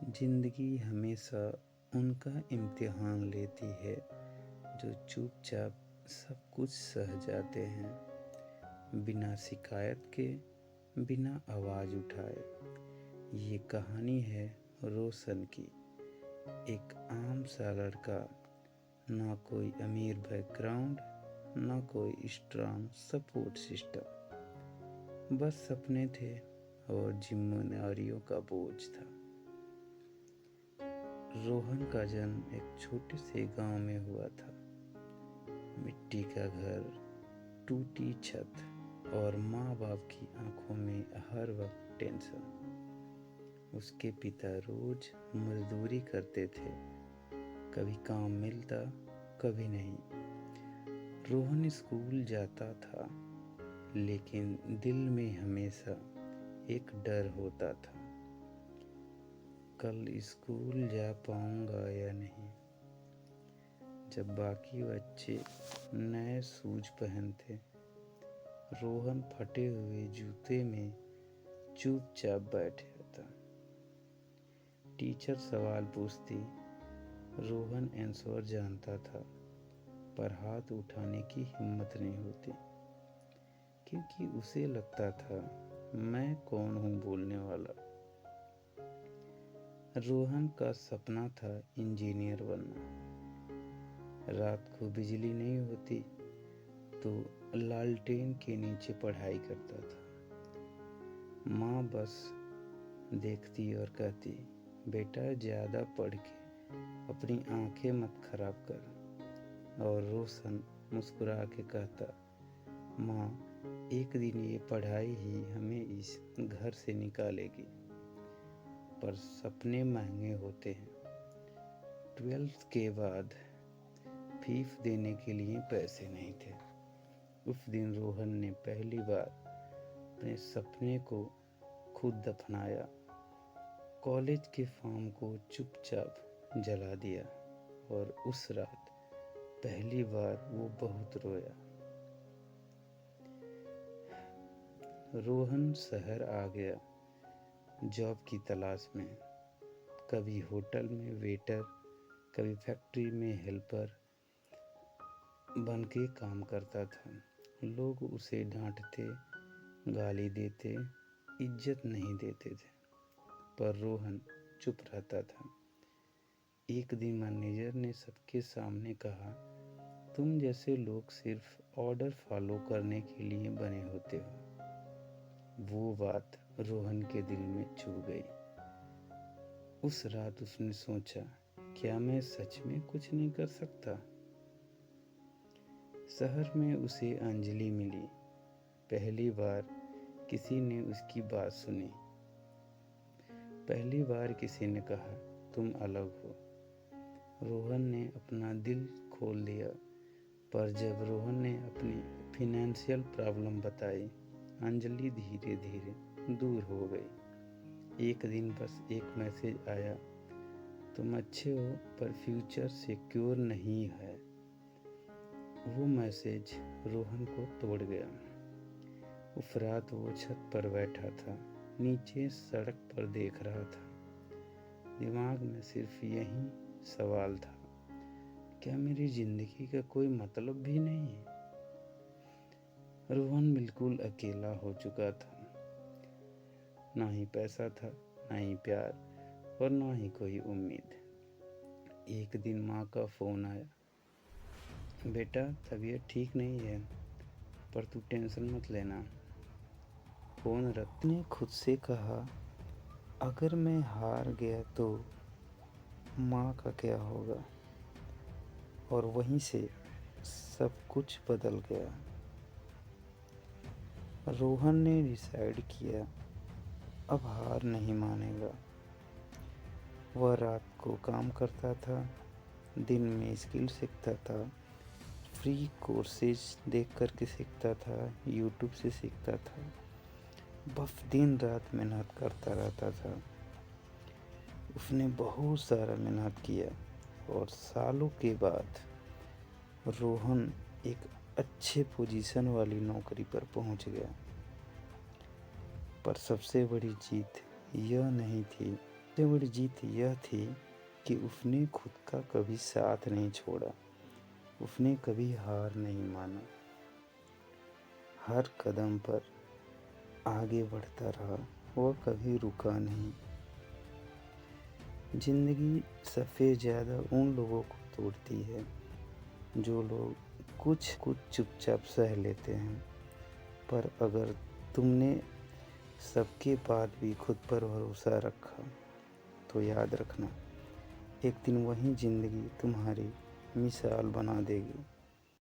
जिंदगी हमेशा उनका इम्तिहान लेती है जो चुपचाप सब कुछ सह जाते हैं, बिना शिकायत के, बिना आवाज़ उठाए। ये कहानी है रोशन की। एक आम सा लड़का, ना कोई अमीर बैकग्राउंड, ना कोई स्ट्रॉन्ग सपोर्ट सिस्टम, बस सपने थे और जिम्मेदारियों का बोझ था। रोहन का जन्म एक छोटे से गांव में हुआ था। मिट्टी का घर, टूटी छत और माँ बाप की आंखों में हर वक्त टेंशन। उसके पिता रोज मजदूरी करते थे, कभी काम मिलता, कभी नहीं। रोहन स्कूल जाता था, लेकिन दिल में हमेशा एक डर होता था, कल स्कूल जा पाऊंगा या नहीं। जब बाकी बच्चे नए शूज पहनते, रोहन फटे हुए जूते में चुपचाप बैठ जाता। टीचर सवाल पूछती, रोहन आंसर जानता था, पर हाथ उठाने की हिम्मत नहीं होती, क्योंकि उसे लगता था मैं कौन हूँ बोलने वाला। रोहन का सपना था इंजीनियर बनना। रात को बिजली नहीं होती तो लालटेन के नीचे पढ़ाई करता था। माँ बस देखती और कहती, बेटा ज़्यादा पढ़ के अपनी आंखें मत खराब कर। और रोशन मुस्कुरा के कहता, माँ एक दिन ये पढ़ाई ही हमें इस घर से निकालेगी। पर सपने महंगे होते हैं। 12th के बाद फीस देने के लिए पैसे नहीं थे। उस दिन रोहन ने पहली बार अपने सपने को खुद दफनाया। कॉलेज के फॉर्म को चुपचाप जला दिया और उस रात पहली बार वो बहुत रोया। रोहन शहर आ गया जॉब की तलाश में। कभी होटल में वेटर, कभी फैक्ट्री में हेल्पर बन के काम करता था। लोग उसे डांटते, गाली देते, इज्जत नहीं देते थे, पर रोहन चुप रहता था। एक दिन मैनेजर ने सबके सामने कहा, तुम जैसे लोग सिर्फ ऑर्डर फॉलो करने के लिए बने होते हो। वो बात रोहन के दिल में छू गई। उस रात उसने सोचा, क्या मैं सच में कुछ नहीं कर सकता। शहर में उसे अंजलि मिली। पहली बार किसी ने उसकी बात सुनी। पहली बार किसी ने कहा, तुम अलग हो। रोहन ने अपना दिल खोल दिया। पर जब रोहन ने अपनी फिनेंशियल प्रॉब्लम बताई, अंजलि धीरे धीरे दूर हो गई। एक दिन बस एक मैसेज आया, तुम अच्छे हो पर फ्यूचर सिक्योर नहीं है। वो मैसेज रोहन को तोड़ गया। उस रात वो छत पर बैठा था, नीचे सड़क पर देख रहा था। दिमाग में सिर्फ यही सवाल था, क्या मेरी जिंदगी का कोई मतलब भी नहीं है। रोहन बिल्कुल अकेला हो चुका था। ना ही पैसा था, ना ही प्यार और ना ही कोई उम्मीद। एक दिन माँ का फ़ोन आया, बेटा तबीयत ठीक नहीं है, पर तू टेंशन मत लेना। फ़ोन रखने खुद से कहा, अगर मैं हार गया तो माँ का क्या होगा। और वहीं से सब कुछ बदल गया। रोहन ने डिसाइड किया, अब हार नहीं मानेगा। वह रात को काम करता था, दिन में स्किल सीखता था, फ्री कोर्सेज देख कर के सीखता था, यूट्यूब से सीखता था। बस दिन रात मेहनत करता रहता था। उसने बहुत सारा मेहनत किया और सालों के बाद रोहन एक अच्छे पोजीशन वाली नौकरी पर पहुंच गया। पर सबसे बड़ी जीत यह नहीं थी सबसे बड़ी जीत यह थी कि उसने खुद का कभी साथ नहीं छोड़ा। उसने कभी हार नहीं माना। हर कदम पर आगे बढ़ता रहा। वह कभी रुका नहीं। ज़िंदगी सबसे ज़्यादा उन लोगों को तोड़ती है जो लोग कुछ चुपचाप सह लेते हैं। पर अगर तुमने सबके बाद भी खुद पर भरोसा रखा तो याद रखना, एक दिन वही ज़िंदगी तुम्हारी मिसाल बना देगी।